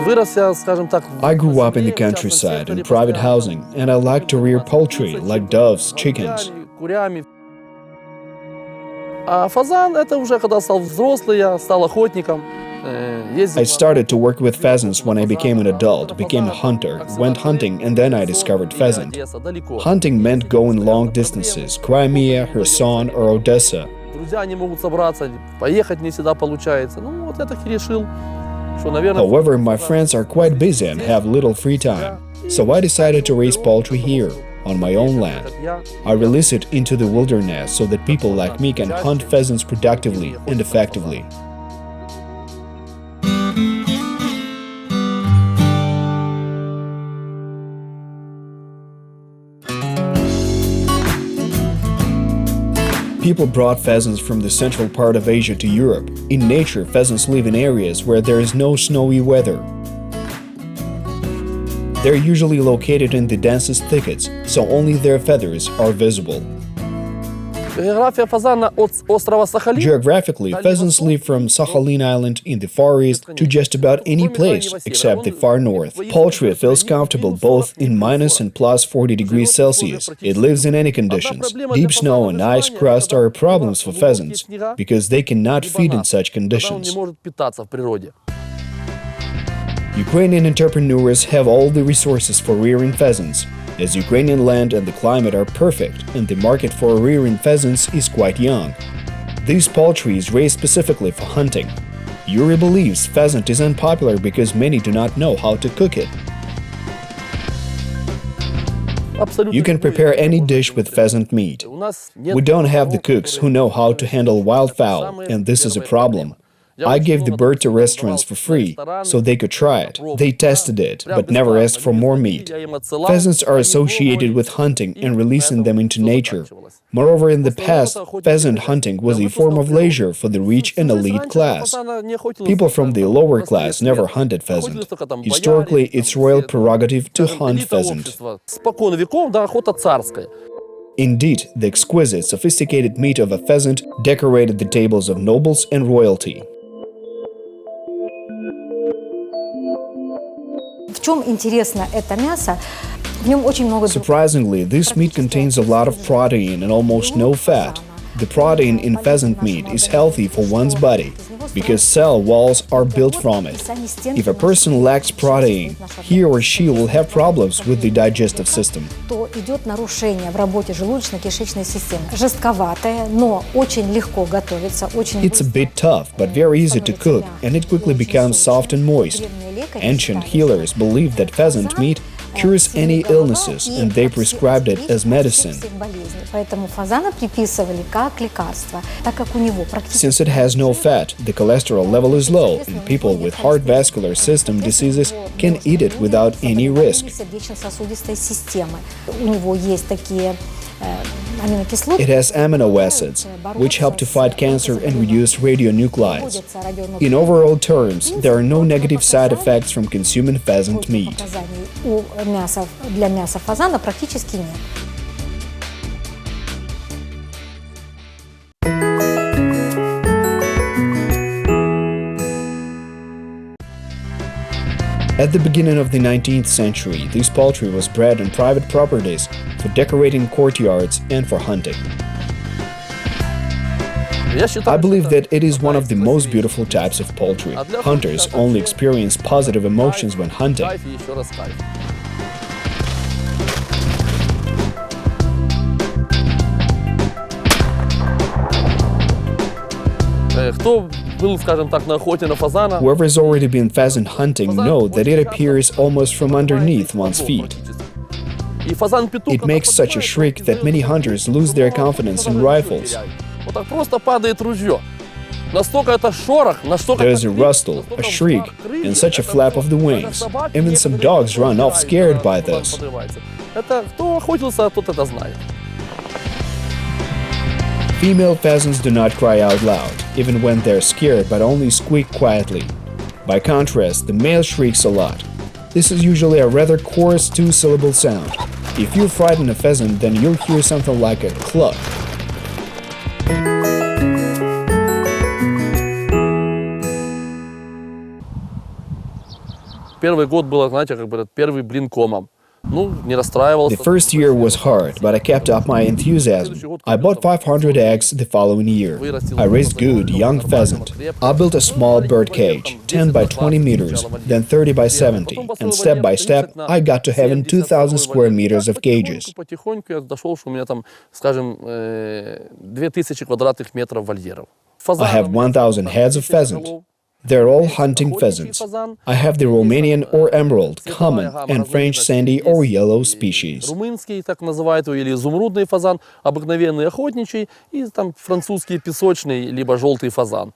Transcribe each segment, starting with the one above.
I grew up in the countryside, in private housing, and I like to rear poultry, like doves, chickens. А фазан — это уже когда стал взрослый, я стал охотником. I started to work with pheasants when I became an adult, became a hunter, went hunting, and then I discovered pheasant. Hunting meant going long distances, Crimea, Kherson, or Odessa. Друзья не могут собраться, поехать не всегда получается. Ну вот я так и решил, что, наверное... However, my friends are quite busy and have little free time, so I decided to raise poultry here, on my own land. I release it into the wilderness so that people like me can hunt pheasants productively and effectively. People brought pheasants from the central part of Asia to Europe. In nature, pheasants live in areas where there is no snowy weather. They're usually located in the densest thickets, so only their feathers are visible. Geographically, pheasants live from Sakhalin Island in the Far East to just about any place except the far north. Poultry feels comfortable both in minus and plus 40 degrees Celsius. It lives in any conditions. Deep snow and ice crust are problems for pheasants, because they cannot feed in such conditions. Ukrainian entrepreneurs have all the resources for rearing pheasants, as Ukrainian land and the climate are perfect, and the market for rearing pheasants is quite young. This poultry is raised specifically for hunting. Yuri believes pheasant is unpopular because many do not know how to cook it. You can prepare any dish with pheasant meat. We don't have the cooks who know how to handle wildfowl, and this is a problem. I gave the bird to restaurants for free, so they could try it. They tested it, but never asked for more meat. Pheasants are associated with hunting and releasing them into nature. Moreover, in the past, pheasant hunting was a form of leisure for the rich and elite class. People from the lower class never hunted pheasant. Historically, it's royal prerogative to hunt pheasant. Indeed, the exquisite, sophisticated meat of a pheasant decorated the tables of nobles and royalty. Surprisingly, this meat contains a lot of protein and almost no fat. The protein in pheasant meat is healthy for one's body, because cell walls are built from it. If a person lacks protein, he or she will have problems with the digestive system. It's a bit tough, but very easy to cook, and it quickly becomes soft and moist. Ancient healers believed that pheasant meat cures any illnesses, and they prescribed it as medicine. Since it has no fat, the cholesterol level is low, and people with heart vascular system diseases can eat it without any risk. It has amino acids, which help to fight cancer and reduce radionuclides. In overall terms, there are no negative side effects from consuming pheasant meat. At the beginning of the 19th century, this poultry was bred on private properties for decorating courtyards and for hunting. I believe that it is one of the most beautiful types of poultry. Hunters only experience positive emotions when hunting. Whoever has already been pheasant hunting know that it appears almost from underneath one's feet. It makes such a shriek that many hunters lose their confidence in rifles. There's a rustle, a shriek, and such a flap of the wings. Even some dogs run off scared by this. Female pheasants do not cry out loud, even when they're scared, but only squeak quietly. By contrast, the male shrieks a lot. This is usually a rather coarse two-syllable sound. If you frighten a pheasant, then you'll hear something like a cluck. первый год было, знаете, как бы первый блин комом. Ну, не расстраивался. The first year was hard, but I kept up my enthusiasm. I bought 500 eggs the following year. I raised good, young pheasant. I built a small bird cage, 10 by 20 meters, then 30 by 70, and step by step, I got to having 2,000 square meters of cages. Потихоньку я дошел, что у меня там, скажем, 2000 квадратных метров вольеров. I have 1,000 heads of pheasant. They're all hunting pheasants. I have the Romanian or emerald, common, and French sandy or yellow species. Румынский, так называют его, или изумрудный фазан, обыкновенный охотничий, и там французский песочный, либо желтый фазан.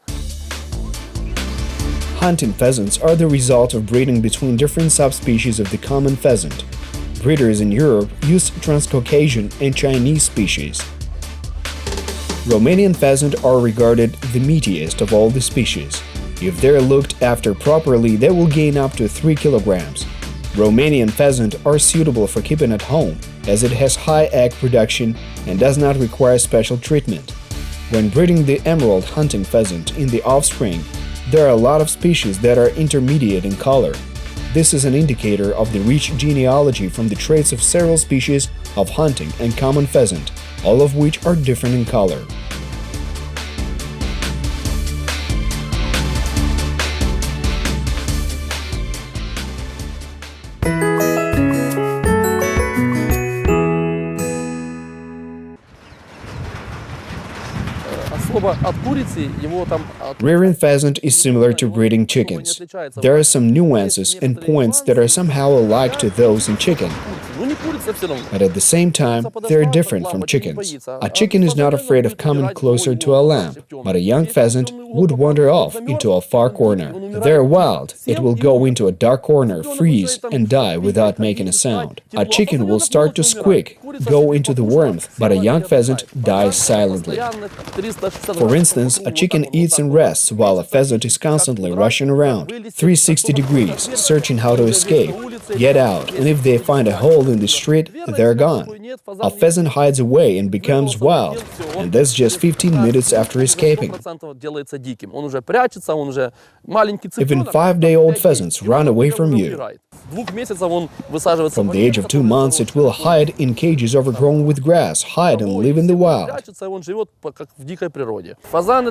Hunting pheasants are the result of breeding between different subspecies of the common pheasant. Breeders in Europe use Transcaucasian and Chinese species. Romanian pheasant are regarded the meatiest of all the species. If they're looked after properly, they will gain up to 3 kilograms. Romanian pheasant are suitable for keeping at home, as it has high egg production and does not require special treatment. When breeding the emerald hunting pheasant in the offspring, there are a lot of species that are intermediate in color. This is an indicator of the rich genealogy from the traits of several species of hunting and common pheasant, all of which are different in color. Rearing pheasant is similar to breeding chickens. There are some nuances and points that are somehow alike to those in chicken. But at the same time, they are different from chickens. A chicken is not afraid of coming closer to a lamb, but a young pheasant would wander off into a far corner. They are wild. It will go into a dark corner, freeze, and die without making a sound. A chicken will start to squeak, go into the warmth, but a young pheasant dies silently. For instance, a chicken eats and rests while a pheasant is constantly rushing around, 360 degrees, searching how to escape, get out, and if they find a hole in the street, they're gone. A pheasant hides away and becomes wild, and that's just 15 minutes after escaping. Even 5-day-old pheasants run away from you. From the age of 2 months, it will hide in cages overgrown with grass, hide and live in the wild.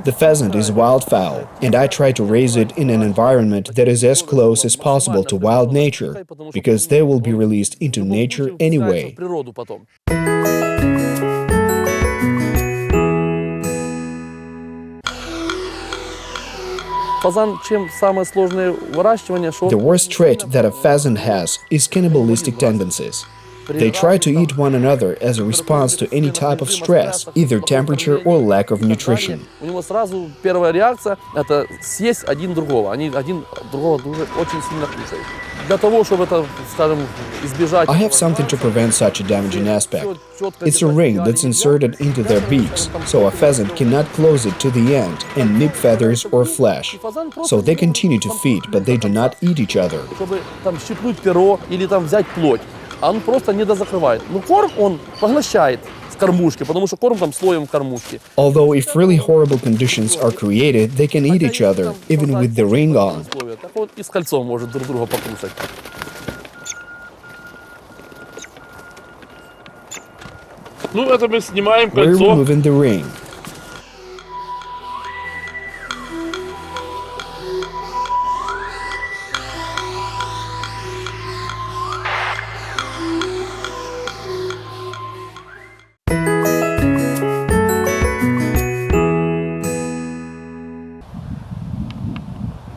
The pheasant is wildfowl, and I try to raise it in an environment that is as close as possible to wild nature, because they will be released into nature anyway. The worst trait that a pheasant has is cannibalistic tendencies. They try to eat one another as a response to any type of stress, either temperature or lack of nutrition. I have something to prevent such a damaging aspect. It's a ring that's inserted into their beaks, so a pheasant cannot close it to the end and nip feathers or flesh. So they continue to feed, but they do not eat each other. Он просто не дозакрывает. Но корм он поглощает с кормушки, потому что корм там слоем в кормушке. Although if really horrible conditions are created, they can eat each other, even with the ring on. Так вот и с кольцом может друг друга покушать. Ну, это мы снимаем кольцо. We're removing the ring.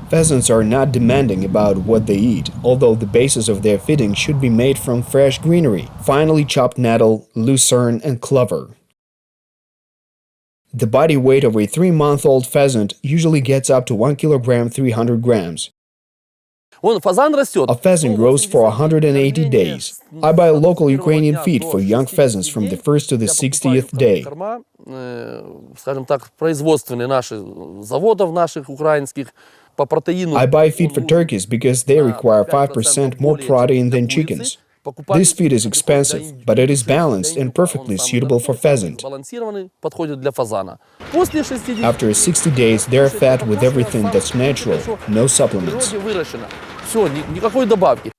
Pheasants are not demanding about what they eat, although the basis of their feeding should be made from fresh greenery, finely chopped nettle, lucerne, and clover. The body weight of a 3-month-old pheasant usually gets up to 1 kilogram 300 grams. A pheasant grows for 180 days. I buy local Ukrainian feed for young pheasants from the 1st to the 60th day. I buy feed for turkeys because they require 5% more protein than chickens. This feed is expensive, but it is balanced and perfectly suitable for pheasant. After 60 days, they are fed with everything that's natural, no supplements. Все, никакой добавки.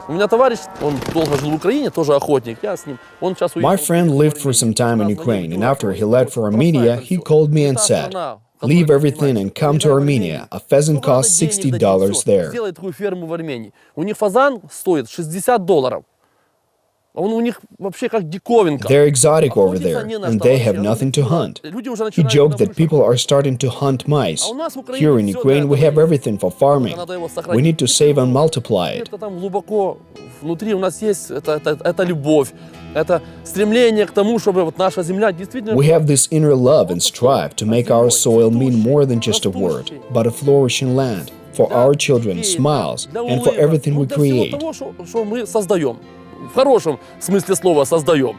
У меня товарищ, он долго жил в Украине, тоже охотник, я с ним. Он сейчас уехал. My friend lived for some time in Ukraine, and after he left for Armenia, he called me and said, "Leave everything and come to Armenia. A pheasant costs $60 there." Сделай такую ферму в Армении. У них фазан стоит $60. Он у них вообще как диковинка. They're exotic over there, and they have nothing to hunt. He joked that people are starting to hunt mice. Here in Ukraine, we have everything for farming. We need to save and multiply it. Это там глубоко внутри у нас есть это любовь, это стремление к тому, чтобы вот наша земля действительно. We have this inner love and strive to make our soil mean more than just a word, but a flourishing land for our children's smiles and for everything we create. Того, что мы создаем. В хорошем смысле слова создаем.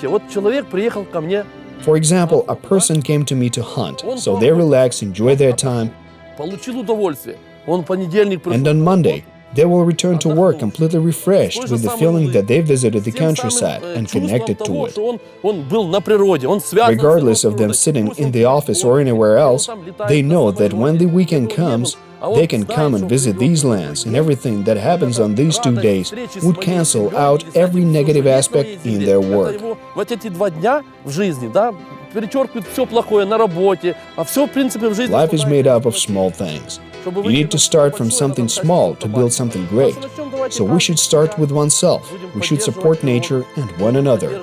Вот человек приехал ко мне. For example, a person came to me to hunt, so they relax, enjoy their time, Получил удовольствие. Он в понедельник and on Monday, they will return to work completely refreshed with the feeling that they visited the countryside and connected to it. Он был на природе, он связан. Regardless of them sitting in the office or anywhere else, they know that when the weekend comes, they can come and visit these lands, and everything that happens on these 2 days would cancel out every negative aspect in their work. Вот эти 2 дня в жизни, да, перечеркивают все плохое на работе, а все, в принципе, в жизни. Life is made up of small things. You need to start from something small to build something great. So we should start with oneself. We should support nature and one another.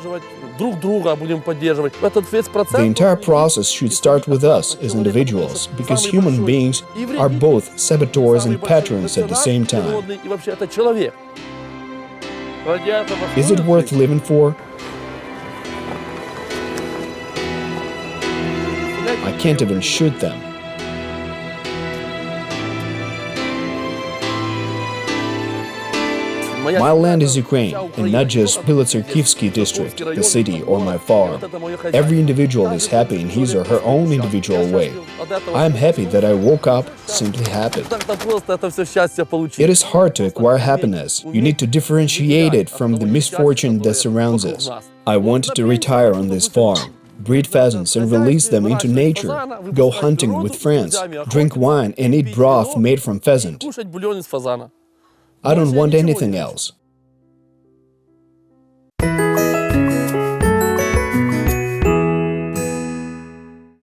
Друг друга будем поддерживать. Этот весь процесс. The entire process should start with us as individuals, because human beings are both saboteurs and patrons at the same time. И вообще это человек. Is it worth living for? I can't even shoot them. My land is Ukraine, and not just Pilatserkivsky district, the city, or my farm. Every individual is happy in his or her own individual way. I am happy that I woke up simply happy. It is hard to acquire happiness. You need to differentiate it from the misfortune that surrounds us. I wanted to retire on this farm, breed pheasants and release them into nature, go hunting with friends, drink wine and eat broth made from pheasant. I don't want anything else.